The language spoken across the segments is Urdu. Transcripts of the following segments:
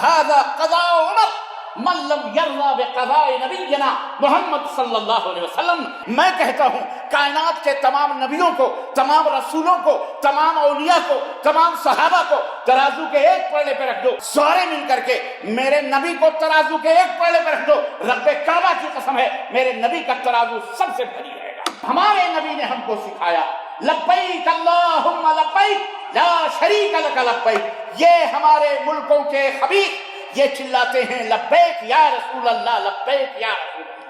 ھذا قضاء عمر من لم یرضى بقضاء نبینا محمد صلی اللہ علیہ وسلم۔ میں کہتا ہوں کائنات کے تمام نبیوں کو، تمام رسولوں کو، تمام اولیاء کو، تمام صحابہ کو ترازو کے ایک پلڑے پہ رکھ دو، سارے مل کر کے میرے نبی کو ترازو کے ایک پلڑے پہ رکھ دو، رب کعبہ کی قسم ہے میرے نبی کا ترازو سب سے بھاری رہے گا۔ ہمارے نبی نے ہم کو سکھایا لبیک اللہم لبیک لا شریک لک لبیک۔ یہ ہمارے ملکوں کے خبیث یہ چلاتے ہیں لبیک یا رسول اللہ، لبیک یا رسول اللہ۔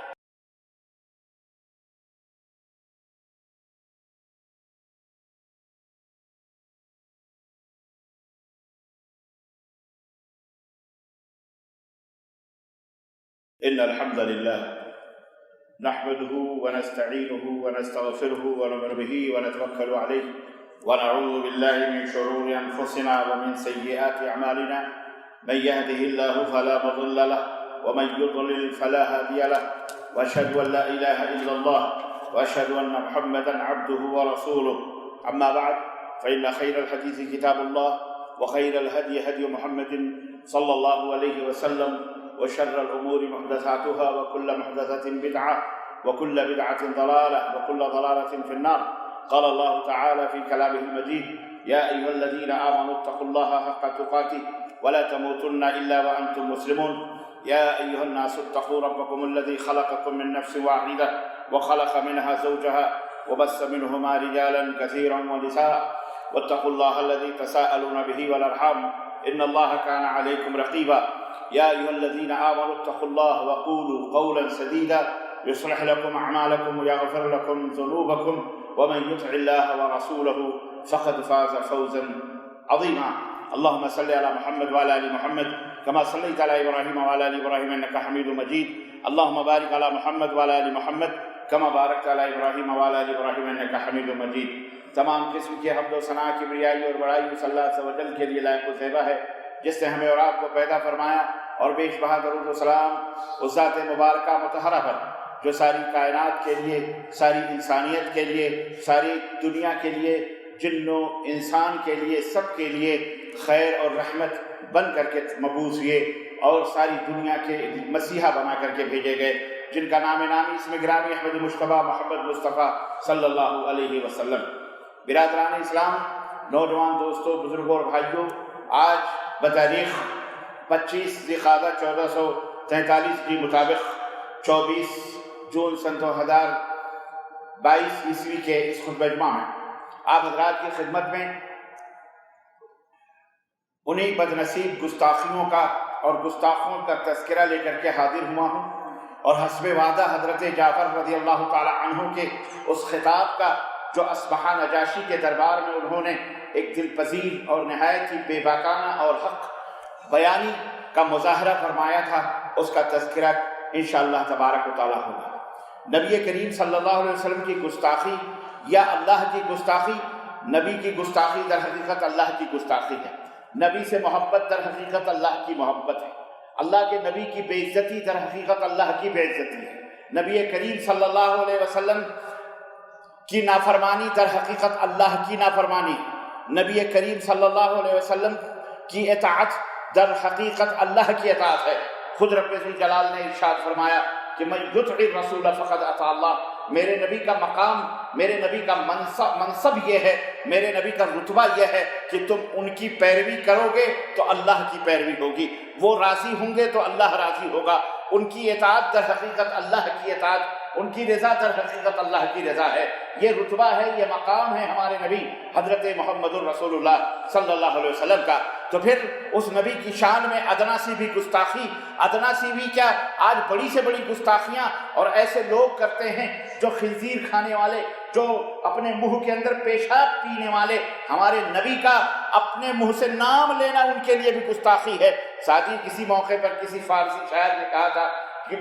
إن الحمد لله نحمده ونستعينه ونستغفره ونؤمن به ونتوكل عليه ونعوذ بالله من شرور أنفسنا ومن سيئات أعمالنا من يهده الله فلا مضل له ومن يضلل فلا هادي له وأشهد أن لا إله إلا الله وأشهد أن محمدا عبده ورسوله أما بعد فإن خير الحديث كتاب الله وخير الهدي هدي محمد صلى الله عليه وسلم وشر الأمور محدثاتها وكل محدثة بدعة وكل بدعة ضلالة وكل ضلالة في النار. قال الله تعالى في كلامه المجيد يا أيها الذين آمنوا اتقوا الله حق تقاته ولا تموتن إلا وأنتم مسلمون. يا أيها الناس اتقوا ربكم الذي خلقكم من نفس واحدة وخلق منها زوجها وبث منهما رجالا كثيرا ونساء واتقوا الله الذي تساءلون به والأرحام إن الله كان عليكم رقيبا. يا أيها الذين آمنوا اتقوا الله وقولوا قولا سديدا يصلح لكم أعمالكم ويغفر لكم ذنوبكم ومن يطع الله ورسوله فقد فاز فوزا عظيما. اللهم صل على محمد وعلى آل محمد كما صليت على إبراهيم وعلى آل إبراهيم إنك حميد مجيد. اللهم بارك على محمد وعلى آل محمد كما باركت على إبراهيم وعلى آل إبراهيم إنك حميد مجيد. تمام قسم کی حمد و ثنا کبریائی اور بڑائی صلی اللہ عز و جل کے لیے لائق و زیبا ہے جس نے ہمیں اور آپ کو پیدا فرمایا، اور بیش بہا درود و سلام اس ذات مبارکہ مطہرہ پر جو ساری کائنات کے لیے، ساری انسانیت کے لیے، ساری دنیا کے لیے، جن و انسان کے لیے، سب کے لیے خیر اور رحمت بن کر کے مبعوث ہوئے اور ساری دنیا کے مسیحا بنا کر کے بھیجے گئے، جن کا نام نامی اسم گرامی احمد مجتبیٰ محمد مصطفیٰ صلی اللہ علیہ وسلم۔ برادران اسلام، نوجوان دوستوں، بزرگوں اور بھائیوں، آج بتاریخ 25 ذی القعدہ 1443 کے مطابق 24 جون سن 2022 عیسوی کے اس خطبہ جمعہ میں آپ حضرات کی خدمت میں انہیں بد نصیب گستاخیوں کا اور گستاخوں کا تذکرہ لے کر کے حاضر ہوا ہوں، اور حسب وعدہ حضرت جعفر رضی اللہ تعالی عنہ کے اس خطاب کا جو اصبہا نجاشی کے دربار میں انہوں نے ایک دل پذیر اور نہایت ہی بے باکانہ اور حق بیانی کا مظاہرہ فرمایا تھا، اس کا تذکرہ انشاءاللہ تبارک و تعالی ہوگا۔ نبی کریم صلی اللہ علیہ وسلم کی گستاخی یا اللہ کی گستاخی، نبی کی گستاخی در حقیقت اللہ کی گستاخی ہے، نبی سے محبت در حقیقت اللہ کی محبت ہے، اللہ کے نبی کی بے عزتی در حقیقت اللہ کی بے عزتی ہے، نبی کریم صلی اللہ علیہ وسلم کی نافرمانی در حقیقت اللہ کی نافرمانی، نبی کریم صلی اللہ علیہ وسلم کی اطاعت در حقیقت اللہ کی اطاعت ہے۔ خود رب ذوالجلال نے ارشاد فرمایا کہ من یطع الرسول فقد اطاع اللہ، میرے نبی کا مقام، میرے نبی کا منصب یہ ہے، میرے نبی کا رتبہ یہ ہے کہ تم ان کی پیروی کرو گے تو اللہ کی پیروی ہوگی، وہ راضی ہوں گے تو اللہ راضی ہوگا، ان کی اطاعت در حقیقت اللہ کی اطاعت، ان کی رضا در حقیقت اللہ کی رضا ہے۔ یہ رتبہ ہے، یہ مقام ہے ہمارے نبی حضرت محمد الرسول اللہ صلی اللہ علیہ وسلم کا۔ تو پھر اس نبی کی شان میں ادنا سی بھی گستاخی، ادنا سی بھی کیا، آج بڑی سے بڑی گستاخیاں اور ایسے لوگ کرتے ہیں جو خنزیر کھانے والے، جو اپنے منہ کے اندر پیشاب پینے والے، ہمارے نبی کا اپنے منہ سے نام لینا ان کے لیے بھی گستاخی ہے۔ ساتھ ہی کسی موقع پر کسی فارسی شاعر نے کہا تھا کہ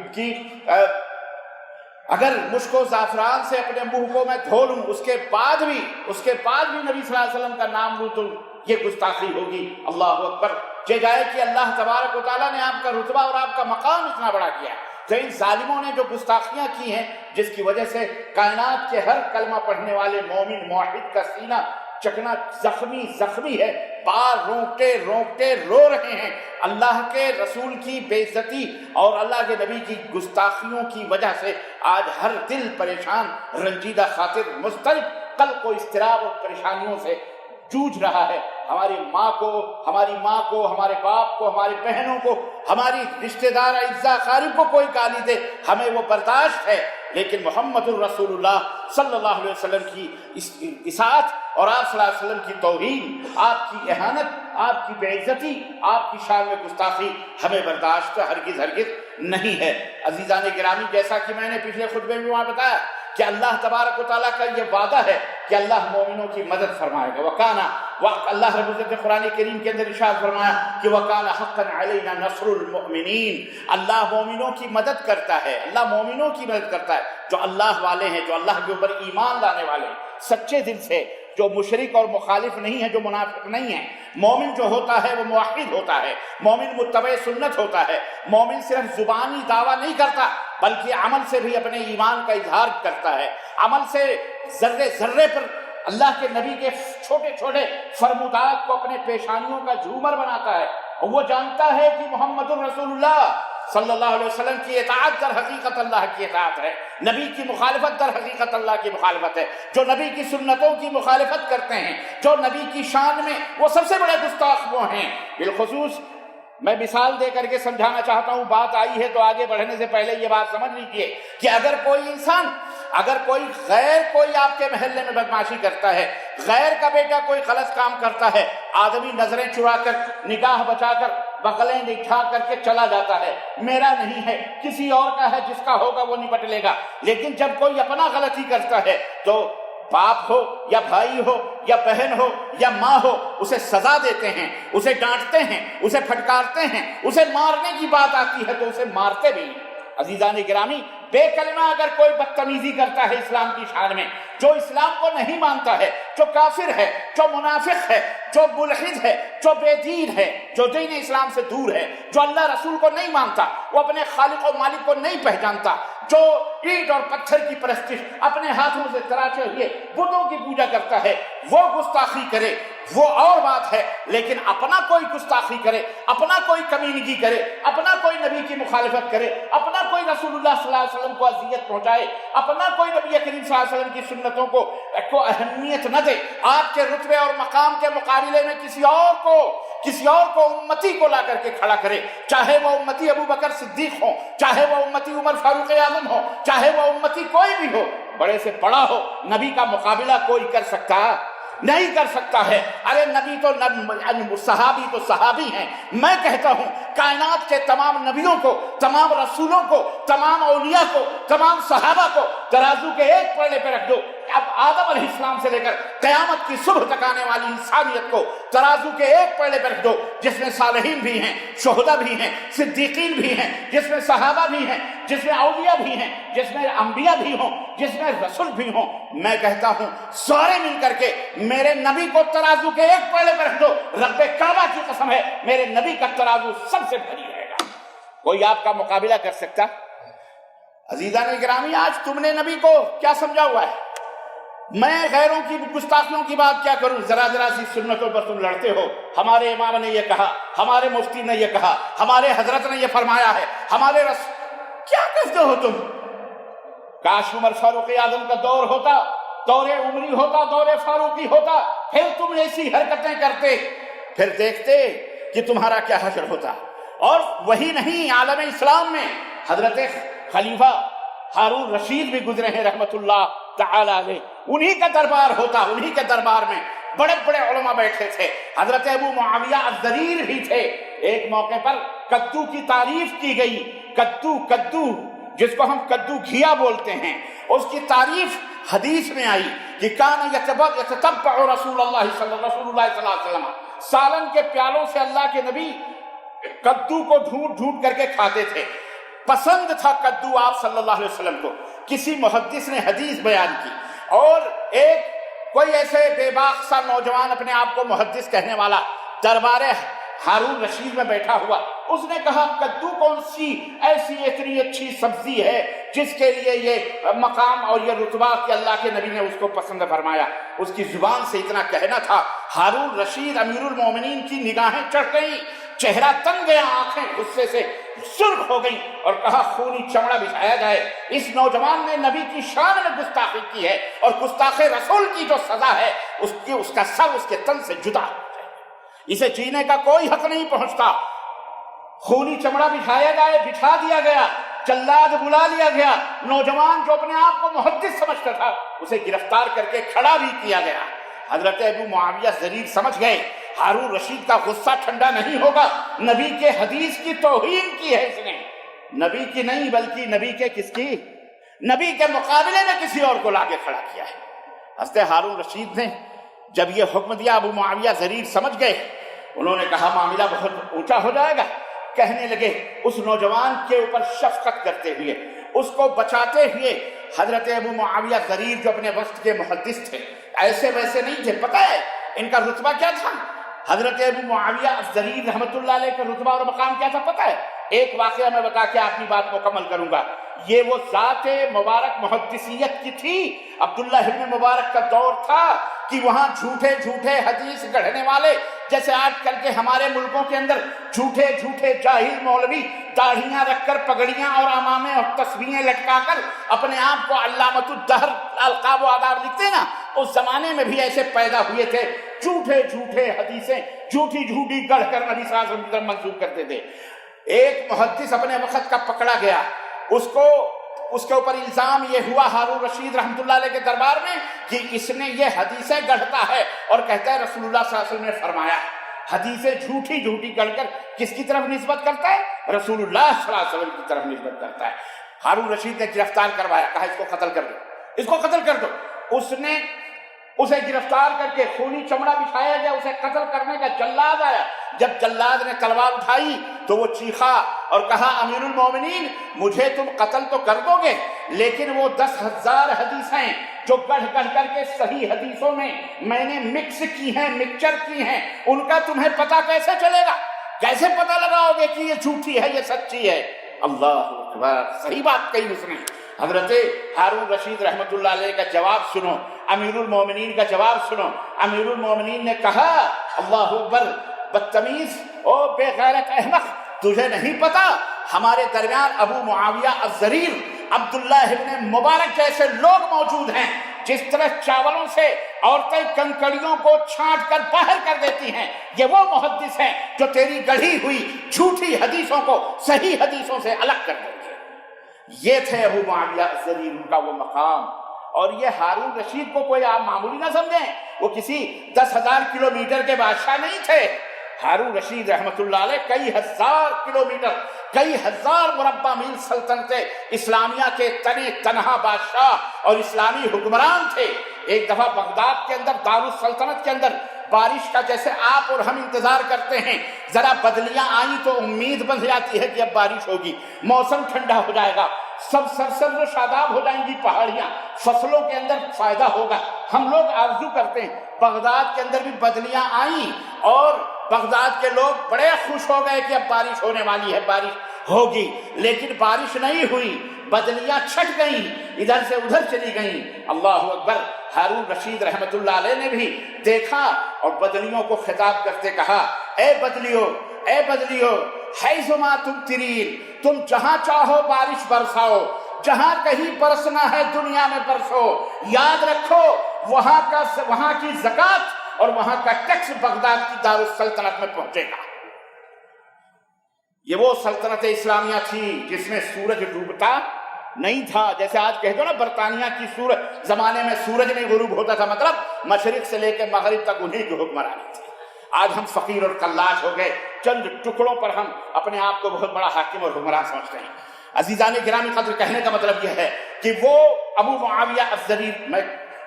اگر مشک و زعفران سے اپنے منہ کو میں دھو لوں، اس کے بعد بھی نبی صلی اللہ علیہ وسلم کا نام لوں تو یہ گستاخی ہوگی۔ اللہ اکبر! یہ جائے کہ اللہ تبارک و تعالیٰ نے آپ کا رتبہ اور آپ کا مقام اتنا بڑا کیا، تو ان ظالموں نے جو گستاخیاں کی ہیں، جس کی وجہ سے کائنات کے ہر کلمہ پڑھنے والے مومن موحد کا سینہ چکنا زخمی ہے، بار روکتے روکتے رو رہے ہیں۔ اللہ کے رسول کی بے عزتی اور اللہ کے نبی کی گستاخیوں کی وجہ سے آج ہر دل پریشان، رنجیدہ خاطر، مضطرب، قلق و اضطراب اور پریشانیوں سے جوجھ رہا ہے۔ ہماری ماں کو، ہماری ہمارے باپ کو، ہماری بہنوں کو، ہماری رشتہ دار اعزاء اقارب کو کوئی گالی دے، ہمیں وہ برداشت ہے، لیکن محمد الرسول اللہ صلی اللہ علیہ وسلم کی اطاعت اور آپ صلی اللہ علیہ وسلم کی توہین، آپ کی اہانت، آپ کی بے عزتی، آپ کی شان میں گستاخی ہمیں برداشت ہرگز نہیں ہے۔ عزیزان گرامی، جیسا کہ میں نے پچھلے خطبے میں وہاں بتایا کہ اللہ تبارک و تعالیٰ کا یہ وعدہ ہے کہ اللہ مومنوں کی مدد فرمائے گا۔ اللہ رب العزت نے قرآن کریم کے اندر ارشاد فرمایا کہ وَكَانَ حَقًّا عَلَيْنَا نَصْرُ الْمُؤْمِنِينَ، اللہ مومنوں کی مدد کرتا ہے، اللہ مومنوں کی مدد کرتا ہے جو اللہ والے ہیں، جو اللہ کے اوپر ایمان لانے والے ہیں سچے دل سے، جو مشرک اور مخالف نہیں ہے، جو منافق نہیں ہے۔ مومن جو ہوتا ہے وہ موحد ہوتا ہے، مومن متبع سنت ہوتا ہے، مومن صرف زبانی دعویٰ نہیں کرتا بلکہ عمل سے بھی اپنے ایمان کا اظہار کرتا ہے، عمل سے ذرے ذرے پر اللہ کے نبی کے چھوٹے چھوٹے فرمودات کو اپنے پیشانیوں کا جھومر بناتا ہے، اور وہ جانتا ہے کہ محمد الرسول اللہ صلی اللہ علیہ وسلم کی اطاعت در حقیقت اللہ کی اطاعت ہے، نبی کی مخالفت در حقیقت اللہ کی مخالفت ہے۔ جو نبی کی سنتوں کی مخالفت کرتے ہیں، جو نبی کی شان میں وہ سب سے بڑے گستاخ وہ ہیں۔ بالخصوص میں مثال دے کر کے سمجھانا چاہتا ہوں، بات آئی ہے تو آگے بڑھنے سے پہلے یہ بات سمجھ لیجیے کہ اگر کوئی انسان، اگر کوئی آپ کے محلے میں بدمعاشی کرتا ہے، غیر کا بیٹا کوئی غلط کام کرتا ہے، آدمی نظریں چرا کر، نگاہ بچا کر، بغلیں نٹھا کر کے چلا جاتا ہے، میرا نہیں ہے، کسی اور کا ہے، جس کا ہوگا وہ نپٹ لے گا۔ لیکن جب کوئی اپنا غلطی کرتا ہے تو باپ ہو یا بھائی ہو یا بہن ہو یا ماں ہو، اسے سزا دیتے ہیں، اسے ڈانٹتے ہیں، اسے پھٹکارتے ہیں، اسے مارنے کی بات آتی ہے تو اسے مارتے بھی۔ عزیزان گرامی، بے کلمہ اگر کوئی بدتمیزی کرتا ہے اسلام کی شان میں، جو اسلام کو نہیں مانتا ہے، جو کافر ہے، جو منافق ہے، جو ملحد ہے، جو بے دین ہے، جو دین اسلام سے دور ہے، جو اللہ رسول کو نہیں مانتا، وہ اپنے خالق و مالک کو نہیں پہچانتا، جو اینٹ اور پتھر کی پرستش اپنے ہاتھوں سے تراشے ہوئے بتوں کی پوجا کرتا ہے، وہ گستاخی کرے وہ اور بات ہے، لیکن اپنا کوئی گستاخی کرے، اپنا کوئی کمینگی کرے، اپنا کوئی نبی کی مخالفت کرے، اپنا کوئی رسول اللہ صلی اللہ علیہ وسلم کو اذیت پہنچائے، اپنا کوئی نبی کریم صلی اللہ علیہ وسلم کی سنتوں کو اہمیت نہ دے، آپ کے رتبے اور مقام کے مقابلے میں کسی اور کو امتی کو لا کر کے کھڑا کرے، چاہے وہ امتی ابو بکر صدیق ہو، چاہے وہ امتی عمر فاروق اعظم ہو، چاہے وہ امتی کوئی بھی ہو، بڑے سے بڑا ہو، نبی کا مقابلہ کوئی کر سکتا نہیں کر سکتا ہے۔ ارے نبی تو صحابی تو صحابی ہیں۔ میں کہتا ہوں کائنات کے تمام نبیوں کو، تمام رسولوں کو، تمام اولیاء کو، تمام صحابہ کو ترازو کے ایک پلڑے پہ رکھ دو۔ اب آدم علیہ السلام سے لے کر قیامت کی صبح تک آنے والی انسانیت کو ترازو کے ایک پلڑے پہ رکھ دو، جس میں صالحین بھی ہیں، شہداء بھی ہیں، صدیقین بھی ہیں، جس میں صحابہ بھی ہیں، جس میں اولیاء بھی ہیں، جس میں انبیاء بھی ہوں، جس میں رسول بھی ہوں۔ میں کہتا ہوں سارے مل کر کے میرے نبی کو ترازو کے ایک پلڑے پہ رکھ دو، رب کعبہ کی قسم ہے میرے نبی کا ترازو سب سے بھاری رہے گا۔ کوئی آپ کا مقابلہ کر سکتا؟ عزیزان گرامی، آج تم نے نبی کو کیا سمجھا ہوا ہے؟ میں غیروں کی گستاخیوں کی بات کیا کروں؟ ذرا سی سنتوں پر تم لڑتے ہو، ہمارے امام نے یہ کہا، ہمارے مفتی نے یہ کہا، ہمارے حضرت نے یہ فرمایا ہے، ہمارے کیا کہتے ہو تم؟ کاش عمر فاروق اعظم کا دور ہوتا، دور عمری ہوتا، دور فاروقی ہوتا، پھر تم ایسی حرکتیں کرتے، پھر دیکھتے کہ تمہارا کیا حشر ہوتا۔ اور وہی نہیں، عالم اسلام میں حضرت خلیفہ ہارون رشید بھی گزرے ہیں رحمت اللہ تعالی علیہ، انہی کا دربار ہوتا، انہی کے دربار میں بڑے بڑے علماء بیٹھے تھے، حضرت ابو معاویہ الضریر بھی تھے۔ ایک موقع پر کدو کی تعریف کی گئی، کدو جس کو ہم کدو گھیا بولتے ہیں، اس کی تعریف حدیث میں آئی کہ کان یتتبع رسول اللہ صلی اللہ علیہ وسلم، سالن کے پیالوں سے اللہ کے نبی کدو کو ڈھونڈ کر کے کھاتے تھے، پسند تھا کدو آپ صلی اللہ علیہ وسلم کو۔ کسی محدث نے حدیث بیان کی، اور ایک کوئی ایسے بے باک سا نوجوان اپنے آپ کو محدث کہنے والا دربار ہارون رشید میں بیٹھا ہوا، اس نے کہا کدو کون سی ایسی اتنی اچھی سبزی ہے جس کے لیے یہ مقام اور یہ رتبہ کہ اللہ کے نبی نے اس کو پسند فرمایا. اس کی زبان سے اتنا کہنا تھا. ہارون رشید امیر المومنین کی نگاہیں چڑھ گئیں، چہرہ تن گیا، آنکھیں غصے سے سرخ ہو گئیں اور کہا خونی چمڑا بچھایا جائے. اس نوجوان نے نبی کی شان میں گستاخی کی ہے اور گستاخ رسول کی جو سزا ہے اس کا سر اس کے تن سے جدا ہو جائے. اسے جینے کا کوئی حق نہیں پہنچتا. خونی چمڑا بچھایا جائے، بچھا دیا گیا. جلاد بلا لیا گیا. نوجوان جو اپنے آپ کو محدث سمجھتا تھا اسے گرفتار کر کے کھڑا بھی کیا گیا. حضرت ابو معاویہ ضریر سمجھ گئے ہارون رشید کا غصہ ٹھنڈا نہیں ہوگا. نبی کے حدیث کی توہین کی ہے اس نے، نبی کی نہیں بلکہ نبی کے کس کی، نبی کے مقابلے میں کسی اور کو لا کے کھڑا کیا ہے. حضرت ہارون رشید نے جب یہ حکم دیا ابو معاویہ ضریر سمجھ گئے. انہوں نے کہا معاملہ بہت اونچا ہو جائے گا. کہنے لگے اس نوجوان کے اوپر شفقت کرتے ہوئے، اس کو بچاتے ہوئے. حضرت ابو معاویہ ضریر جو اپنے وقت کے محدث تھے، ایسے ویسے نہیں تھے. پتہ ہے ان کا رتبہ کیا تھا؟ حضرت ابو معاویہ ضریر رحمۃ اللہ علیہ کا رتبہ اور مقام کیا تھا پتہ ہے؟ ایک واقعہ میں بتا کے اپنی بات مکمل کروں گا. یہ وہ ذات مبارک محدثیت کی تھی. عبداللہ ابن مبارک کا دور تھا کہ وہاں جھوٹے جھوٹے حدیث گڑھنے والے، جیسے آج کل کے ہمارے ملکوں کے اندر جھوٹے جھوٹے جاہل مولوی داڑھیاں رکھ کر، پگڑیاں اور عمامے اور تسبیحیں لٹکا کر اپنے آپ کو علامۃ الدہر القاب و آداب لکھتے نا، اس زمانے میں بھی ایسے پیدا ہوئے تھے. جھوٹے جھوٹے حدیثیں جھوٹی جھوٹی گڑھ کر نبی صلی اللہ علیہ وسلم کی طرف منسوب کرتے تھے. ایک محدث اپنے وقت کا پکڑا گیا. اس کے اوپر الزام یہ ہوا ہارون رشید رحمۃ اللہ علیہ کے دربار میں کہ اس نے یہ حدیثیں گڑھتا ہے اور کہتا ہے رسول اللہ صلی اللہ علیہ وسلم نے فرمایا. حدیثیں جھوٹی جھوٹی گڑھ کر کس کی طرف نسبت کرتا ہے؟ رسول اللہ صلی اللہ علیہ وسلم کی طرف نسبت کرتا ہے. ہارون رشید نے گرفتار کروایا، کہا اس کو قتل کر دو، اس کو قتل کر دو. اس نے اسے گرفتار کر کے خونی چمڑا بچھایا گیا. اسے قتل کرنے کا جلاد آیا. جب جلاد نے تلوار اٹھائی تو وہ چیخا اور کہا امیر المومنین مجھے تم قتل تو کر دو گے، لیکن وہ 10,000 حدیثیں جو گڑھ گڑھ کر کے صحیح حدیثوں میں نے مکس کی ہیں، مکسچر کی ہیں، ان کا تمہیں پتہ کیسے چلے گا؟ کیسے پتہ لگاؤ گے کہ یہ جھوٹی ہے یہ سچی ہے؟ اللہ اکبر، صحیح بات کہی اس نے. حضرت ہارون رشید رحمۃ اللہ علیہ کا جواب سنو، امیر المومنین کا جواب سنو. امیر المومنین نے کہا اللہ اکبر، بدتمیز او بے غیرت احمق، تجھے نہیں پتا ہمارے درمیان ابو معاویہ الضریر، عبداللہ ابن مبارک جیسے لوگ موجود ہیں. جس طرح چاولوں سے عورتیں کنکڑیوں کو چھانٹ کر باہر کر دیتی ہیں، یہ وہ محدث ہیں جو تیری گڑھی ہوئی جھوٹی حدیثوں کو صحیح حدیثوں سے الگ کر دیں گے. یہ تھے ابو معاویہ الضریر، ان کا وہ مقام. اور یہ ہارون رشید کو کوئی آپ معمولی نہ سمجھیں، وہ کسی 10,000 کلومیٹر کے بادشاہ نہیں تھے. ہارون رشید رحمۃ اللہ علیہ کئی ہزار کلومیٹر، کئی ہزار مربع میل سلطنت اسلامیہ کے تنے تنہا بادشاہ اور اسلامی حکمران تھے. ایک دفعہ بغداد کے اندر دارالسلطنت کے اندر بارش کا جیسے آپ اور ہم انتظار کرتے ہیں، ذرا بدلیاں آئیں تو امید بن جاتی ہے کہ اب بارش ہوگی، موسم ٹھنڈا ہو جائے گا، سب سرسبز و شاداب ہو جائیں گی پہاڑیاں، فصلوں کے اندر فائدہ ہوگا. ہم لوگ آرزو کرتے ہیں. بغداد کے اندر بھی بدلیاں آئیں اور بغداد کے لوگ بڑے خوش ہو گئے کہ اب بارش ہونے والی ہے، بارش ہوگی. لیکن بارش نہیں ہوئی، بدلیاں چھٹ گئیں، ادھر سے ادھر چلی گئیں. اللہ اکبر. ہارون رشید رحمت اللہ علیہ نے بھی دیکھا اور بدلیوں کو خطاب کرتے کہا اے بدلیو، اے بدلیو، حیثما تمطرین، تم جہاں چاہو بارش برساؤ، جہاں کہیں برسنا ہے دنیا میں برسو. یاد رکھو وہاں کی زکوٰۃ اور وہاں کا ٹیکس بغداد کی دارالسلطنت میں پہنچے گا. یہ وہ سلطنت اسلامیہ تھی جس میں سورج ڈوبتا نہیں تھا. جیسے آج کہتے ہو نا برطانیہ کی زمانے میں سورج نہیں غروب ہوتا تھا، مطلب مشرق سے لے کے مغرب تک انہیں کی حکمرانی تھی. آج ہم فقیر اور کلاش ہو گئے، چند ٹکڑوں پر ہم اپنے آپ کو بہت بڑا حاکم اور حکمران سمجھتے ہیں. عزیزان گرامی قدر، کہنے کا مطلب یہ ہے کہ وہ ابو معاویہ الضریر، میں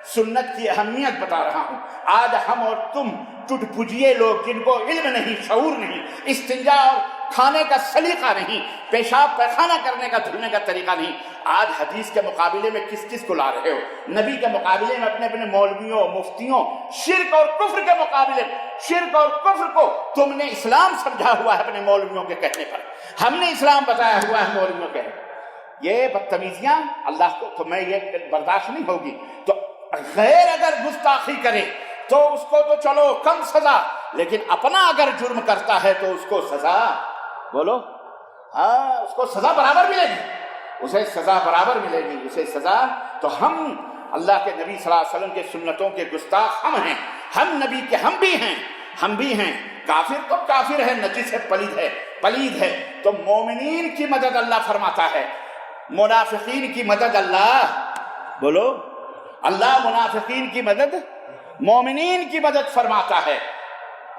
سنت کی اہمیت بتا رہا ہوں. آج ہم اور تم ٹٹ پجیے لوگ جن کو علم نہیں، شعور نہیں، استنجا اور کھانے کا سلیقہ نہیں، پیشاب پیخانہ کرنے کا دھلنے کا طریقہ نہیں۔ آج حدیث کے مقابلے میں کس کس کو لا رہے ہو؟ نبی کے مقابلے میں اپنے مولویوں، مفتیوں، شرک اور کفر کے مقابلے میں شرک اور کفر کو تم نے اسلام سمجھا ہوا ہے اپنے مولویوں کے کہنے پر، ہم نے اسلام بتایا ہوا ہے مولویوں کے۔ یہ بدتمیزیاں اللہ کو تمہیں یہ برداشت نہیں ہوگی۔ تو غیر اگر گستاخی کرے تو اس کو تو چلو کم سزا، لیکن اپنا اگر جرم کرتا ہے تو اس کو سزا، بولو ہاں، اس کو سزا برابر ملے گی، اسے سزا برابر ملے گی، اسے سزا۔ تو ہم اللہ کے نبی صلی اللہ علیہ وسلم کے سنتوں کے گستاخ ہم ہیں، ہم نبی کے ہم بھی ہیں۔ کافر تو کافر ہے، نجس ہے، پلید ہے، تو مومنین کی مدد اللہ فرماتا ہے، منافقین کی مدد اللہ، بولو اللہ منافقین کی مدد، مومنین کی مدد فرماتا ہے۔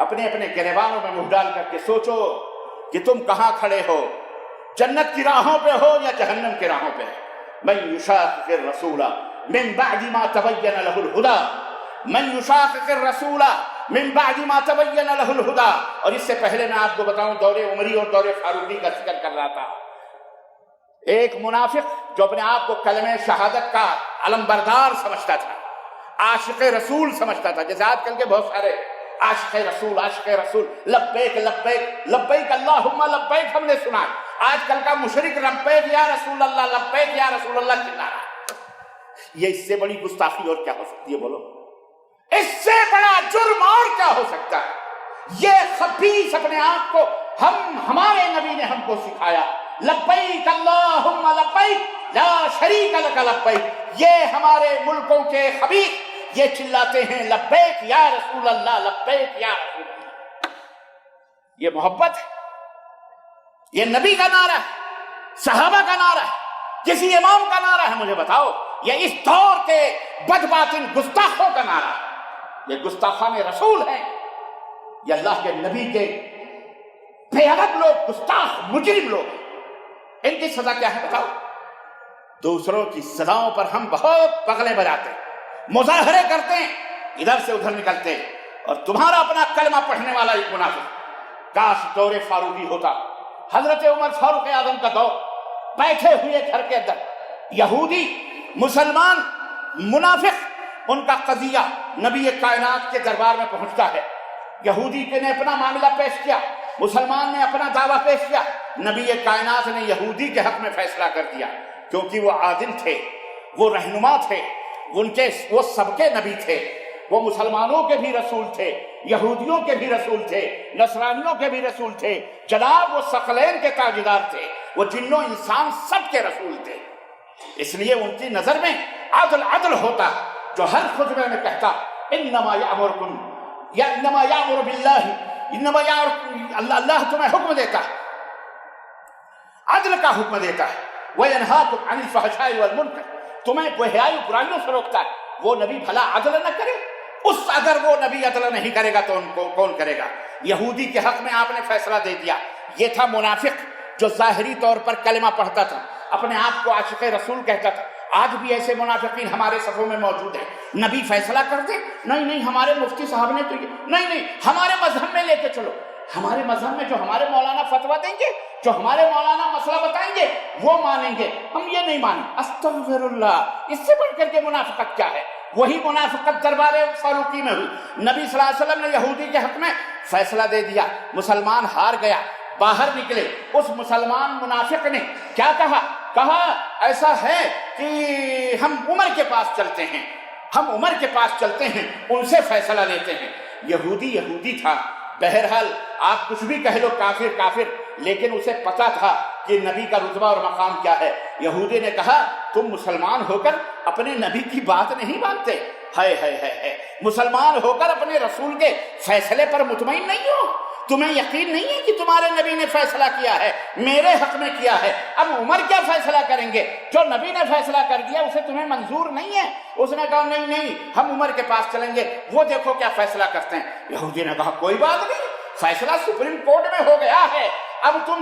اپنے اپنے گریبانوں میں منہ ڈال کر کے سوچو کہ تم کہاں کھڑے ہو، جنت کی راہوں پہ ہو یا جہنم کی راہوں پہ؟ من یشاقق الرسول من بعد ما تبین له الهدى، من یشاقق الرسول من بعد ما تبین له الهدى۔ اور اس سے پہلے میں آپ کو بتاؤں دور عمری اور دور فاروقی کا ذکر کر رہا تھا۔ ایک منافق جو اپنے آپ کو کلمہ شہادت کا علمبردار سمجھتا تھا، عاشق رسول سمجھتا تھا، جیسے آج کل کے بہت سارے عاشق رسول لبیک لبیک لبیک اللہم لبیک ہم نے سنا ہے۔ آج کل کا مشرک لبیک یا رسول اللہ، لبیک یا رسول اللہ چلا رہا ہے۔ یہ اس سے بڑی گستاخی اور کیا ہو سکتی ہے؟ بولو اس سے بڑا جرم اور کیا ہو سکتا ہے؟ یہ خبیث اپنے آپ کو ہمارے نبی نے ہم کو سکھایا، لبیک اللہم لبیک لا شریک لک لبیک۔ یہ ہمارے ملکوں کے خبیث یہ چلاتے ہیں لبیک یا رسول اللہ، لبیک یا رسول اللہ۔ یہ محبت ہے، یہ نبی کا نعرہ ہے، صحابہ کا نعرہ ہے، کسی امام کا نعرہ ہے؟ مجھے بتاؤ، یہ اس دور کے بدباطن گستاخوں کا نعرہ ہے۔ یہ گستاخان رسول ہیں، یہ اللہ کے نبی کے بے ادب لوگ، گستاخ مجرم لوگ ہیں۔ ان کی سزا کیا ہے بتاؤ؟ دوسروں کی سزاؤں پر ہم بہت پگلے بجاتے ہیں، مظاہرے کرتے ہیں، ادھر سے ادھر نکلتے ہیں، اور تمہارا اپنا کلمہ پڑھنے والا ایک منافق۔ کاش دور فاروقی ہوتا، حضرت عمر فاروق اعظم کا دور، بیٹھے ہوئے گھر کے اندر یہودی، مسلمان، منافق، ان کا قضیہ نبی کائنات کے دربار میں پہنچتا ہے۔ یہودی نے اپنا معاملہ پیش کیا، مسلمان نے اپنا دعویٰ پیش کیا، نبی کائنات نے یہودی کے حق میں فیصلہ کر دیا، کیونکہ وہ عادل تھے، وہ رہنما تھے، وہ سب کے نبی تھے، وہ مسلمانوں کے بھی رسول تھے، یہودیوں کے بھی رسول تھے، نصرانیوں کے بھی رسول تھے، جناب وہ ثقلین کے تاجدار تھے، وہ جنوں انسان سب کے رسول تھے۔ اس لیے ان کی نظر میں عدل ہوتا، جو ہر خطبے میں کہتا انما یامرکم یا انما یامر باللہ، انما اللہ تمہیں حکم دیتا ہے، عدل کا حکم دیتا ہے، وینہاکم عن الفحشاء والمنکر، تمہیں بہیائی برائیوں سے روکتا ہے۔ وہ نبی بھلا عدل نہ کرے؟ اگر وہ نبی عدل نہیں کرے گا تو ان کو کون کرے گا؟ یہودی کے حق میں آپ نے فیصلہ دے دیا۔ یہ تھا منافق جو ظاہری طور پر کلمہ پڑھتا تھا، اپنے آپ کو عاشق رسول کہتا تھا۔ آج بھی ایسے منافقین ہمارے صفوں میں موجود ہیں۔ نبی فیصلہ کر دے، نہیں ہمارے مفتی صاحب نے تو یہ نہیں ہمارے مذہب میں لے کے چلو، ہمارے مذہب میں جو ہمارے مولانا فتویٰ دیں گے، جو ہمارے مولانا مسئلہ بتائیں گے وہ مانیں گے، ہم یہ نہیں مانیں۔ استغفر اللہ، اس سے بڑھ کر کے منافقت کیا ہے؟ وہی منافقت دربار فاروقی میں ہوئی۔ نبی صلی اللہ علیہ وسلم نے یہودی کے حق میں فیصلہ دے دیا، مسلمان ہار گیا، باہر نکلے، اس مسلمان منافق نے کیا کہا ایسا ہے کہ ہم عمر کے پاس چلتے ہیں، ان سے فیصلہ لیتے ہیں۔ یہودی تھا، بہرحال آپ کچھ بھی کہہ لو، کافر، لیکن اسے پتا تھا کہ نبی کا رتبہ اور مقام کیا ہے۔ یہودی نے کہا تم مسلمان ہو کر اپنے نبی کی بات نہیں مانتے، ہے مسلمان ہو کر اپنے رسول کے فیصلے پر مطمئن نہیں ہو، تمہیں یقین نہیں ہے کہ تمہارے نبی نے فیصلہ کیا ہے، میرے حق میں کیا ہے، اب عمر کیا فیصلہ کریں گے؟ جو نبی نے فیصلہ کر دیا اسے تمہیں منظور نہیں ہے؟ اس نے کہا نہیں ہم عمر کے پاس چلیں گے، وہ دیکھو کیا فیصلہ کرتے ہیں۔ یہودی نے کہا کوئی بات نہیں، فیصلہ سپریم کورٹ میں ہو گیا ہے، اب تم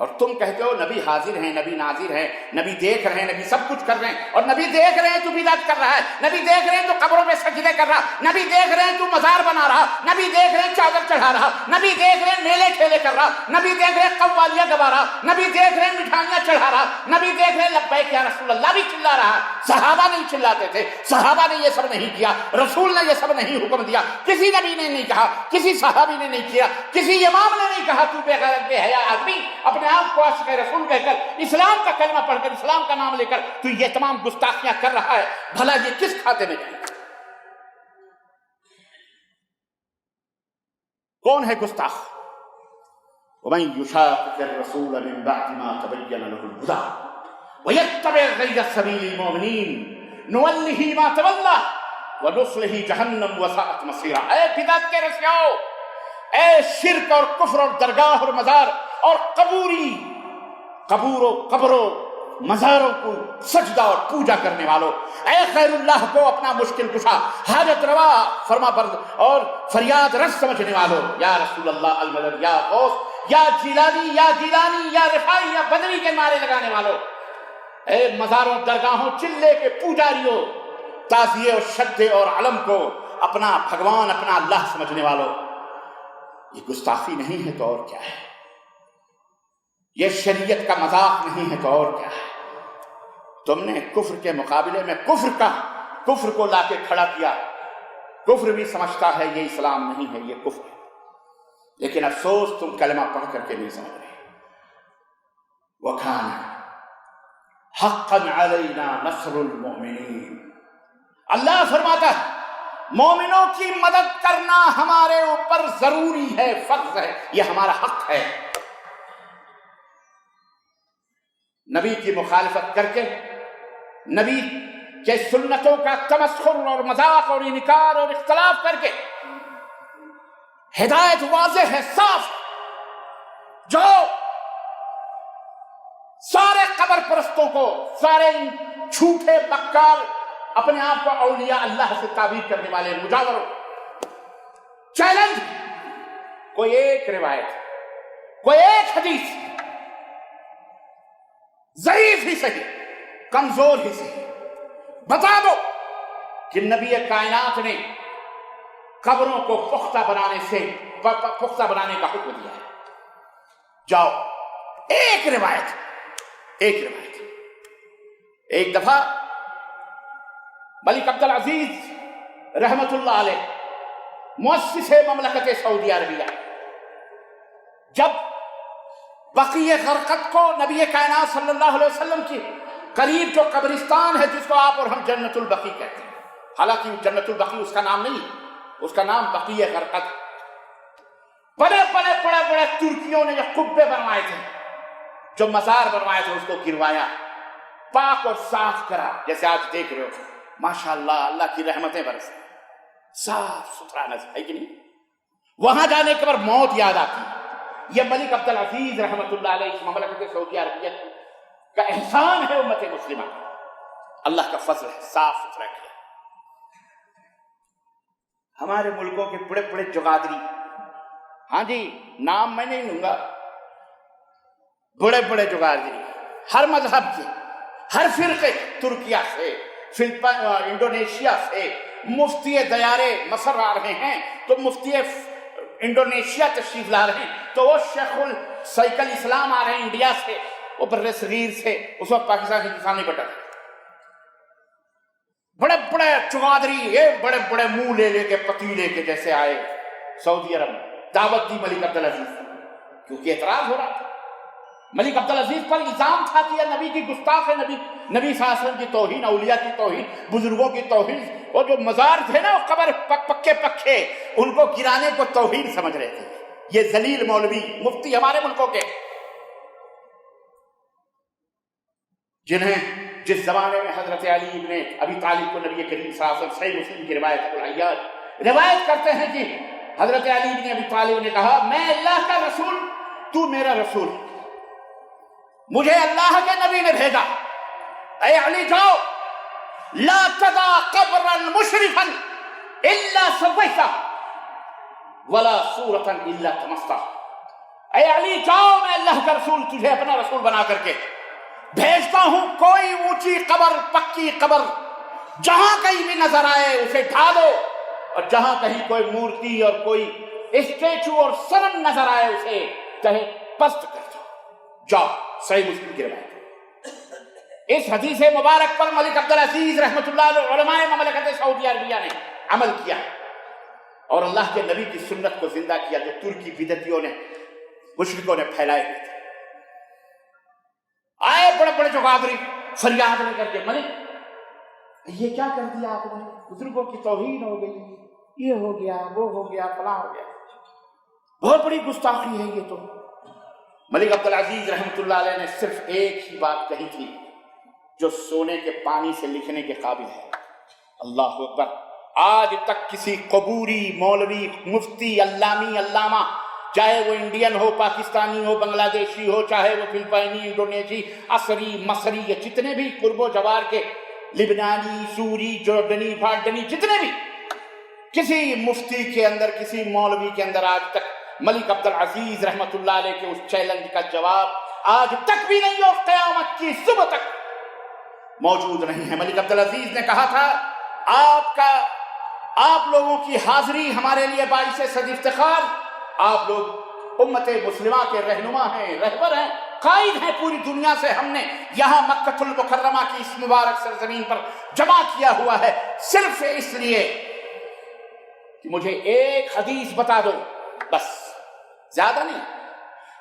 اور تم کہتے ہو نبی حاضر ہیں، نبی ناظر ہیں، نبی دیکھ رہے ہیں، نبی سب کچھ کر رہے ہیں، اور نبی دیکھ رہے ہیں تو بدعت کر رہا ہے، نبی دیکھ رہے ہیں تو قبروں پہ سجدے کر رہا، نبی دیکھ رہے ہیں تو مزار بنا رہا، نبی دیکھ رہے ہیں چادر چڑھا رہا، نبی دیکھ رہے ہیں میلے کھیلے کر رہا، نبی دیکھ رہے ہیں قوالیاں گوا رہا، نبی دیکھ رہے ہیں مٹھائیاں چڑھا رہا، نبی دیکھ رہے ہیں لبیک یا رسول اللہ بھی چلا رہا۔ صحابہ نہیں چلاتے تھے، صحابہ نے یہ سب نہیں کیا، رسول نے یہ سب نہیں حکم دیا، کسی نبی نے نہیں کہا، کسی صحابی نے نہیں کیا، کسی امام نے نہیں کہا تو بے غیرت بے حیا آدمی اپنے آپ کو عاشق رسول کہہ کر، اسلام کا کلمہ پڑھ کر، اسلام کا نام لے کر تو یہ تمام گستاخیاں کر رہا ہے، بھلا یہ کس کھاتے میں جائے گا؟ کون ہے گستاخ؟ وَمَن يُشَاقِقِ الرَّسُولَ مِن بَعْدِ مَا تَبَيَّنَ لَهُ الْهُدَىٰ وَيَتَّبِعْ غَيْرَ سَبِيلِ الْمُؤْمِنِينَ نُوَلِّهِ مَا تَوَلَّىٰ وَنُصْلِهِ جَهَنَّمَ وَسَاءَتْ مَصِيرًا۔ اے بدعت کے رسیاؤ، اے شرک اور کفر اور درگاہ اور مزار اور قبروں مزاروں کو سجدہ اور پوجا کرنے والوں، اے خیر اللہ کو اپنا مشکل کشا، حاجت روا، فرما برد اور فریاد رس سمجھنے والوں، یا رسول اللہ المدد، یا غوث، یا جیلانی، یا گیلانی، یا رفاعی، یا بدری کے نعرے لگانے والوں، اے مزاروں درگاہوں چلے کے پوجاریوں، تعزیے اور شدے اور علم کو اپنا بھگوان اپنا اللہ سمجھنے والوں، یہ گستاخی نہیں ہے تو اور کیا ہے؟ یہ شریعت کا مذاق نہیں ہے تو اور کیا ہے؟ تم نے کفر کے مقابلے میں کفر کو لا کے کھڑا کیا۔ کفر بھی سمجھتا ہے یہ اسلام نہیں ہے، یہ کفر ہے، لیکن افسوس تم کلمہ پڑھ کر کے نہیں سمجھ رہے۔ وَكَانَ حَقًّا عَلَيْنَا نَصْرُ الْمُؤْمِنِينَ، اللہ فرماتا ہے مومنوں کی مدد کرنا ہمارے اوپر ضروری ہے، فرض ہے، یہ ہمارا حق ہے۔ نبی کی مخالفت کر کے، نبی کے سنتوں کا تمسخر اور مذاق اور انکار اور اختلاف کر کے، ہدایت واضح ہے، صاف، جو سارے قبر پرستوں کو، سارے جھوٹے بکار اپنے آپ کو اولیاء اللہ سے تعبیر کرنے والے مجاوروں، چیلنج، کوئی ایک روایت، کوئی ایک حدیث، ضعیف ہی صحیح، کمزور ہی صحیح، بتا دو کہ نبی کائنات نے قبروں کو پختہ بنانے کا حکم دیا ہے۔ جاؤ، ایک روایت۔ ایک دفعہ ملک عبدالعزیز رحمت اللہ علیہ، مؤسس مملکت سعودی عربیہ، جب بقیع غرقد کو نبی کائنات صلی اللہ علیہ وسلم کی قریب جو قبرستان ہے جس کو آپ اور ہم جنت البقیع کہتے ہیں، حالانکہ جنت البقیع اس کا نام نہیں، اس کا نام بقیع غرقد، بڑے ترکیوں نے جو قبے بنوائے تھے، جو مزار بنوائے تھے، اس کو گروایا، پاک اور صاف کرا، جیسے آج دیکھ رہے ہو ماشاءاللہ اللہ کی رحمتیں برسیں، صاف ستھرا نظر ہے کہ نہیں؟ وہاں جانے کے بعد موت یاد آتی ہے۔ یہ ملک عبدالعزیز رحمت اللہ علیہ اس مملکت سعودی عربیہ کا احسان ہے امت مسلمہ، اللہ کا فضل ہے، صاف ستھرا کیا۔ ہمارے ملکوں کے بڑے جغادری، ہاں جی نام میں نہیں لوں گا، بڑے جغادری، ہر مذہب کے، ہر فرقے، ترکیہ سے، انڈونیشیا سے مفتی دیار مصر آ رہے ہیں، تو مفتی انڈونیشیا تشریف لا رہے ہیں، تو وہ شیخ السیکل اسلام آ رہے ہیں انڈیا سے، وہ بر صغیر سے، اس وقت پاکستان ہندوستان نہیں بٹا، بڑے چغادری، یہ بڑے منہ لے کے پتیلے کے جیسے آئے سعودی عرب، دعوت دی ملک عبدالعزیز، کیونکہ اعتراض ہو رہا تھا۔ ملک عبدالعزیز پر الزام تھا کہ یہ نبی کی گستاخ ہے، نبی صلی اللہ علیہ وسلم کی توہین، اولیاء کی توہین، بزرگوں کی توہین، اور جو مزار تھے نا وہ قبر پکے ان کو گرانے کو توہین سمجھ رہے تھے۔ یہ ذلیل مولوی مفتی ہمارے ملکوں کے، جنہیں جس زمانے میں حضرت علی ابن ابی طالب کو نبی کریم صلی اللہ علیہ وسلم صحیح مسلم کی روایت کرتے ہیں کہ حضرت علی ابن ابی طالب نے کہا میں اللہ کا رسول، تو میرا رسول، مجھے اللہ کے نبی نے بھیجا، اے علی جاؤ، لا تدع قبرا مشرفا الا سویتہ ولا صورتا الا طمستہ، اے علی جاؤ، میں اللہ کا رسول تجھے اپنا رسول بنا کر کے بھیجتا ہوں، کوئی اونچی قبر، پکی قبر جہاں کہیں بھی نظر آئے اسے ڈھالو، اور جہاں کہیں کوئی مورتی اور کوئی اسٹیچو اور صنم نظر آئے اسے چاہے پست کر دو۔ جاؤ، صحیح مسلم کی روایت۔ اس حدیث مبارک پر ملک عبدالعزیز رحمۃ اللہ علیہ علماء مملکت سعودی عربیہ نے عمل کیا اور اللہ کے نبی کی سنت کو زندہ کیا جو ترکی بدعتیوں نے، مشرکوں نے پھیلائے ہوئے تھے۔ آئے بڑے بڑے چوکادری فریاد لے کر کے، ملک یہ کیا کر دیا آپ نے، بزرگوں کی توہین ہو گئی، یہ ہو گیا، وہ ہو گیا، فلاں ہو گیا، بہت بڑی گستاخی ہے یہ تو۔ ملک عبدالعزیز رحمۃ اللہ علیہ نے صرف ایک ہی بات کہی تھی جو سونے کے پانی سے لکھنے کے قابل ہے، اللہ اکبر۔ آج تک کسی قبوری، مولوی، مفتی، علامہ، چاہے وہ انڈین ہو، پاکستانی ہو، بنگلہ دیشی ہو، چاہے وہ فلپائنی، انڈونیشی، عصری، مصری، یا جتنے بھی قرب و جوار کے، لبنانی، سوری، جوردنی، بھارڈنی، جتنے بھی، کسی مفتی کے اندر، کسی مولوی کے اندر آج تک ملک عبدالعزیز رحمت اللہ علیہ کے اس چیلنج کا جواب آج تک بھی نہیں اور قیامت کی صبح تک موجود نہیں ہے۔ ملک عبدالعزیز نے کہا تھا، آپ لوگوں کی حاضری ہمارے لیے باعث صد افتخار، آپ لوگ امت مسلمہ کے رہنما ہیں، رہبر ہیں، قائد ہیں پوری دنیا سے، ہم نے یہاں مکہ المکرمہ کی اس مبارک سرزمین پر جمع کیا ہوا ہے صرف اس لیے کہ مجھے ایک حدیث بتا دو، بس زیادہ نہیں،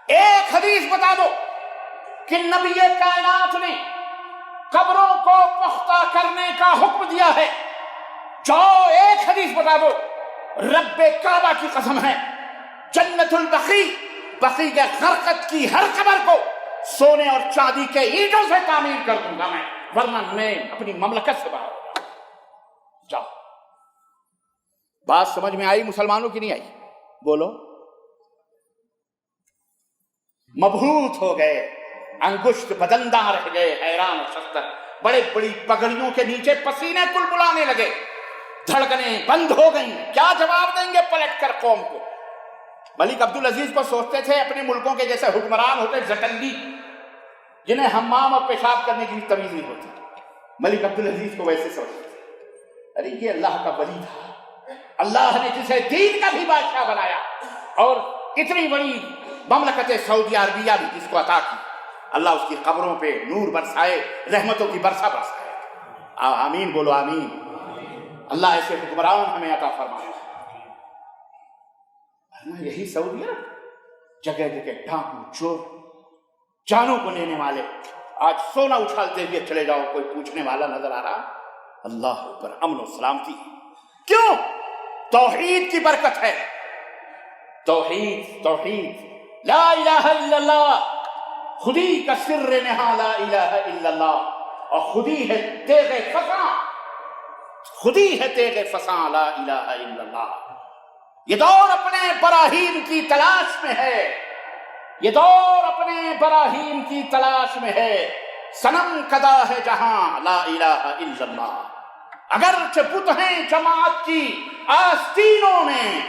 ایک حدیث بتا دو کہ نبی کائنات نے قبروں کو پختہ کرنے کا حکم دیا ہے، جاؤ ایک حدیث بتا دو، رب کعبہ کی قسم ہے، جنت البقیع، بقیع کے غرقت کی ہر قبر کو سونے اور چاندی کے اینٹوں سے تعمیر کر دوں گا میں، ورنہ میں اپنی مملکت سے باہر ہوں گا۔ جاؤ۔ بات سمجھ میں آئی مسلمانوں کی نہیں آئی؟ بولو۔ مبہوت ہو گئے، انگشت بدنداں رہ گئے، حیران و شستر، بڑے بڑی پگڑیوں کے نیچے پسینے بلبلانے لگے، دھڑکنیں بند ہو گئیں، کیا جواب دیں گے پلٹ کر قوم کو؟ ملک عبدالعزیز کو سوچتے تھے اپنے ملکوں کے جیسے حکمران ہوتے زٹلی، جنہیں حمام اور پیشاب کرنے کی بھی تمیز نہیں ہوتی، ملک عبدالعزیز کو ویسے سمجھتے تھے، ارے یہ اللہ کا ولی تھا، اللہ نے جسے دین کا بھی بادشاہ بنایا اور اتنی بڑی مملکت سعودی عربیہ بھی جس کو عطا کی، اللہ اس کی قبروں پہ نور برسائے، رحمتوں کی برسا برسائے۔ آمین بولو آمین۔ اللہ ایسے حکمران ہمیں عطا فرمائے۔ یہی سعودی عرب، جگہ جگہ ڈاکو، چور، جانوں کو لینے والے، آج سونا اچھالتے ہوئے چلے جاؤ، کوئی پوچھنے والا نظر آ رہا؟ اللہ پر امن و سلامتی۔ کیوں؟ توحید کی برکت ہے، توحید، توحید، لا الہ الا اللہ، خودی کا سر نہا لا الہ الا اللہ، اور خودی ہے تیغ فساں، خودی ہے تیغ فساں لا الہ الا اللہ۔ یہ دور اپنے براہین کی تلاش میں ہے، یہ دور اپنے براہین کی تلاش میں ہے، صنم کدا ہے جہاں لا الہ الا اللہ۔ اگرچہ بت ہیں جماعت کی آستینوں میں،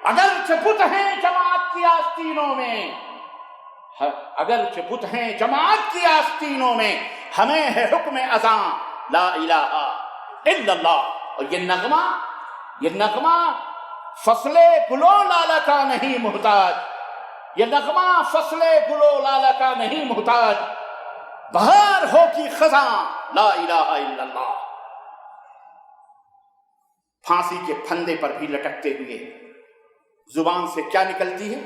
اگرچہ بت ہیں جماعت کی آستینوں میں، اگرچہ بت ہیں جماعت کی آستینوں میں، ہمیں ہے حکم اذاں لا الہ الا اللہ۔ اور یہ نغمہ فصل گلو لالا کا نہیں محتاج، یہ نغمہ فصل گلو لالا کا نہیں محتاج، بہار ہو کی خزاں لا الہ الا اللہ۔ پھانسی کے پھندے پر بھی لٹکتے ہوئے زبان سے کیا نکلتی ہے؟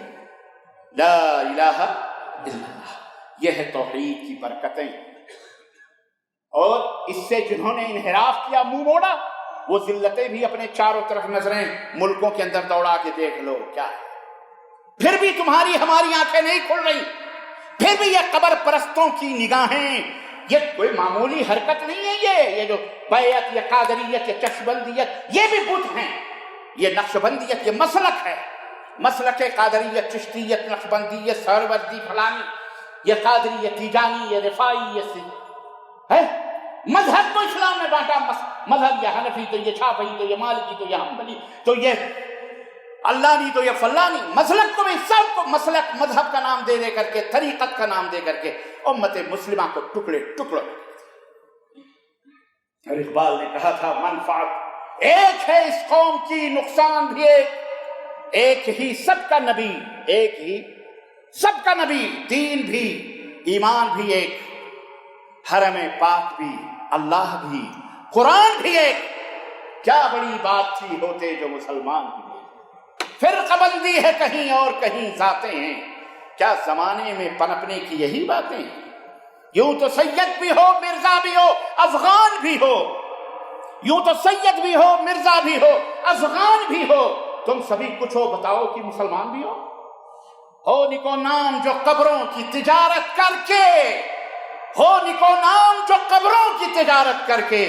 لا الہ الا اللہ۔ یہ ہے توحید کی برکتیں، اور اس سے جنہوں نے انحراف کیا، منہ موڑا، وہ ذلتیں بھی اپنے چاروں طرف نظریں ملکوں کے اندر دوڑا کے دیکھ لو کیا ہے، پھر بھی تمہاری ہماری آنکھیں نہیں کھل رہی، پھر بھی یہ قبر پرستوں کی نگاہیں، یہ کوئی معمولی حرکت نہیں ہے، یہ جو بیعت، یہ قادریت، یہ چشبندیت، یہ بھی بت ہیں، یہ نقشبندیت، یہ مسلک ہے، مسلک قادریت، چشتیت، نقشبندیت، سہروردی، فلانی، یہ قادری، یہ تیجانی، یہ رفائی، یہ ہے مذہب کو اسلام میں بانٹا، مذہب یہ حنفی، تو یہ شافعی، تو یہ مالکی، تو یہ حنبلی، تو یہ اللہ نہیں تو یہ فلانی، مسلک کو بھی سب کو مسلک مذہب کا نام دے دے کر کے، طریقت کا نام دے کر کے امت مسلمہ کو ٹکڑے ٹکڑوں میں۔ اور اقبال نے کہا تھا منفعت ایک ہے اس قوم کی، نقصان بھی ایک ہی سب کا نبی، ایک ہی سب کا نبی، دین بھی ایمان بھی ایک، حرم پاک بھی اللہ بھی قرآن بھی ایک، کیا بڑی بات تھی ہوتے جو مسلمان بھی ایک، فرقہ بندی ہے کہیں اور کہیں ذاتیں ہیں، کیا زمانے میں پنپنے کی یہی باتیں ہیں؟ یوں تو سید بھی ہو مرزا بھی ہو افغان بھی ہو، یوں تو سید بھی ہو مرزا بھی ہو افغان بھی ہو، تم سبھی کچھ ہو بتاؤ کہ مسلمان بھی ہو نکو نام جو قبروں کی تجارت کر کے، ہو نکو نام جو قبروں کی تجارت کر کے،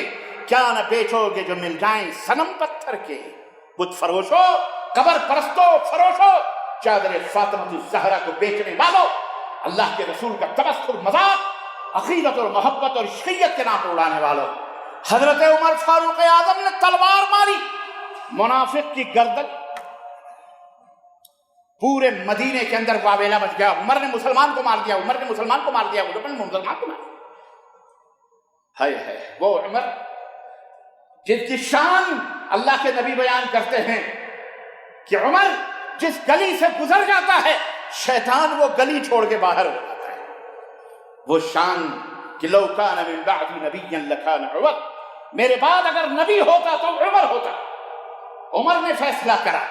کیا نہ بیچو گے جو مل جائیں صنم پتھر کے، بت فروشو قبر پرستو فروشو، چادر فاطمہ الزہرا کو بیچنے والو، اللہ کے رسول کا تبصر مذاق عقیدت اور محبت اور عشقیت کے نام پر اڑانے والوں، حضرت عمر فاروق اعظم نے تلوار ماری منافق کی گردن، پورے مدینے کے اندر واویلا مچ گیا، عمر نے مسلمان کو مار دیا، عمر نے مسلمان کو مار دیا، عمر نے مسلمان کو مار دیا۔ ہے وہ عمر جس کی شان اللہ کے نبی بیان کرتے ہیں کہ عمر جس گلی سے گزر جاتا ہے شیطان وہ گلی چھوڑ کے باہر ہو جاتا ہے، وہ شان کہ لو کان من بعد نبیا لکان عمر، میرے بعد اگر نبی ہوتا تو عمر ہوتا۔ عمر نے فیصلہ کرا،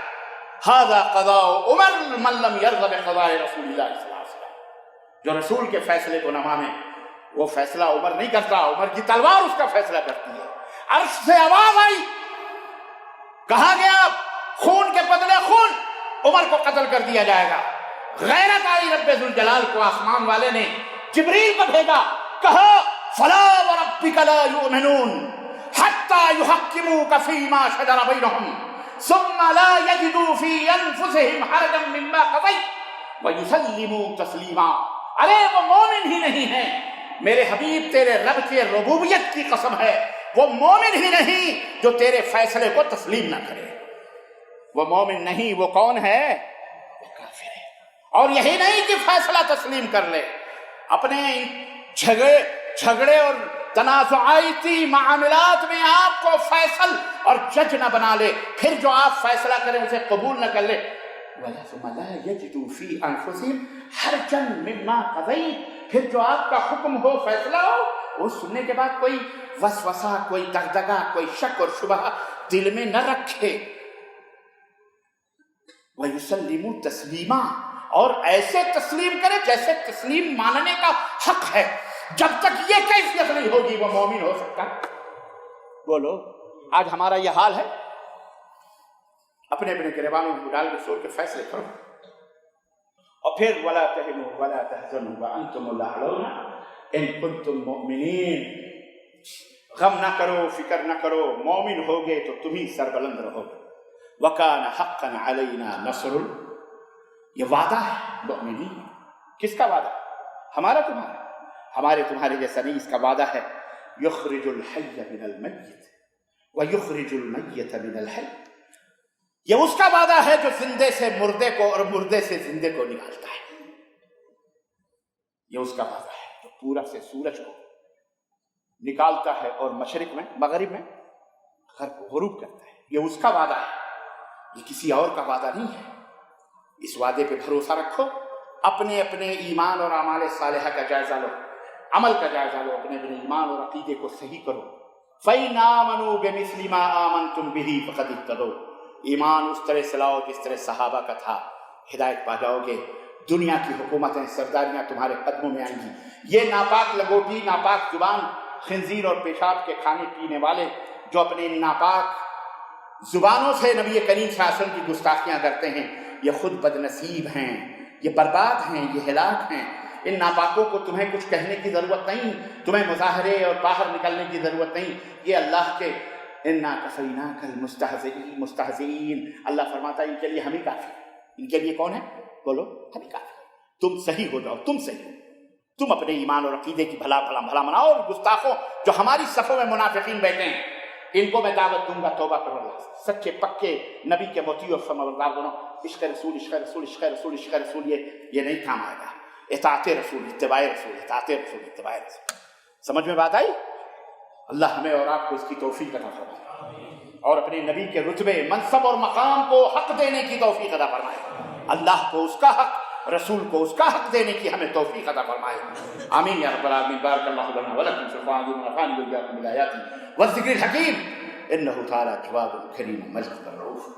ھذا قضاء عمر من لم یرض بقضاء رسول اللہ صلی اللہ علیہ وسلم، جو رسول کے فیصلے کو نہ مانے وہ فیصلہ عمر نہیں کرتا، عمر کی تلوار اس کا فیصلہ کرتی ہے۔ عرش سے آواز آئی، کہا گیا خون کے بدلے خون، عمر کو قتل کر دیا جائے گا۔ غیرت آئی رب ذوالجلال کو، آسمان والے نے جبریل کو بھیجا، کہا فلا وربک لا یؤمنون حتی یحکموک فیما شجر بینہم ثم لا یجدوا فی انفسہم حرجا مما قضیت ویسلموا تسلیما۔ ارے وہ مومن ہی نہیں ہیں، میرے حبیب تیرے رب کے ربوبیت کی قسم ہے، وہ مومن ہی نہیں جو تیرے فیصلے کو تسلیم نہ کرے۔ وہ مومن نہیں، وہ کون ہے؟ وہ کافر ہے۔ اور یہی نہیں کہ فیصلہ تسلیم کر لے، اپنے جھگڑے اور تنازعاتی معاملات میں آپ کو فیصل اور جج نہ بنا لے، پھر جو آپ فیصلہ کریں اسے قبول نہ کر لے۔ ثم لا يجدوا في انفسهم حرجا مما قضيت، پھر جو آپ کا حکم ہو فیصلہ ہو وہ سننے کے بعد کوئی وسوسہ، کوئی دغدغہ، کوئی شک اور شبہ دل میں نہ رکھے۔ وَيُسَلِّمُوا تَسْلِيمًا، اور ایسے تسلیم کرے جیسے تسلیم ماننے کا حق ہے۔ جب تک یہ کیفیت نہیں ہوگی وہ مومن ہو سکتا۔ بولو آج ہمارا یہ حال ہے؟ اپنے اپنے گریبانوں میں ڈال کے سوچ کے فیصلے کرو، اور پھر وَلَا تَهِنُوا وَلَا تَحْزَنُوا وَأَنْتُمُ الْأَعْلَوْنَ إِن كُنتُم مُؤْمِنِينَ، غم نہ کرو، فکر نہ کرو، مومن ہوگے تو تم ہی سربلند رہو گے۔ وَكَانَ حَقًّا عَلَيْنَا نَصْرُ، یہ وعدہ ہے مؤمنین۔ کس کا وعدہ؟ ہمارا تمہارا؟ ہمارے تمہارے جیسا نہیں، اس کا وعدہ ہے يُخْرِجُ الْحَيَّ مِنَ الْمَيِّتِ وَيُخْرِجُ الْمَيِّتَ مِنَ الْحَيِّ، یہ اس کا وعدہ ہے جو زندے سے مردے کو اور مردے سے زندے کو نکالتا ہے۔ یہ اس کا وعدہ ہے جو پورب سے سورج کو نکالتا ہے اور مشرق میں مغرب میں غروب کرتا ہے۔ یہ اس کا وعدہ ہے، یہ کسی اور کا وعدہ نہیں ہے۔ اس وعدے پہ بھروسہ رکھو، اپنے اپنے ایمان اور اعمال صالحہ کا جائزہ لو، عمل کا جائزہ لو، اپنے اپنے ایمان اور عقیدے کو صحیح کرو۔ فَإِنْ آمَنُوا بِمِثْلِ مَا آمَنْتُمْ بِهِ فَقَدِ اهْتَدَوْا، ایمان اس طرح سے لاؤ جس طرح صحابہ کا تھا، ہدایت پا جاؤ گے۔ دنیا کی حکومتیں، سرداریاں تمہارے قدموں میں آئیں گی۔ یہ ناپاک لگوٹی، ناپاک زبان، خنزیر اور پیشاب کے کھانے پینے والے جو اپنے ناپاک زبانوں سے نبی کریم صلی اللہ علیہ وسلم کی گستاخیاں کرتے ہیں، یہ خود بد نصیب ہیں، یہ برباد ہیں، یہ ہلاک ہیں۔ ان ناپاکوں کو تمہیں کچھ کہنے کی ضرورت نہیں، تمہیں مظاہرے اور باہر نکلنے کی ضرورت نہیں۔ یہ اللہ کے اِنَّا كَفَيْنَاكَ الْمُسْتَهْزِئِينَ، اللہ فرماتا ہے ان کے لیے ہم ہی کافی ہیں۔ ان کے لیے کون ہے؟ بولو ہم ہی کافی ہیں۔ تم صحیح ہو جاؤ، تم صحیح ہو، تم اپنے ایمان اور عقیدے کی بھلا بھلا بھلا مناؤ، اور گستاخوں جو ہماری صفوں میں منافقین بیٹھے ہیں ان کو میں دعوت دوں گا توبہ کرو اللہ سے، سچے پکے نبی کے مطیع اور فرمانبردار بنو. عشق رسول عشق رسول عشق رسول عشق رسول یہ نہیں کام آئے گا. اطاعت رسول اتباع رسول اطاعت رسول اتباع رسول. سمجھ میں بات آئی؟ اللہ ہمیں اور آپ کو اس کی توفیق عطا فرمائے اور اپنے نبی کے رتبے منصب اور مقام کو حق دینے کی توفیق عطا فرمائے. اللہ کو اس کا حق، رسول کو اس کا حق دینے کی ہمیں توفیق عطا فرمائے. آمین یا رب العالمین. بارک اللہ لنا ولکم فی القرآن ونفعني وإياكم بالآیات والذکر الحکیم. انہ تعالی جواد کریم مجید الرؤوف.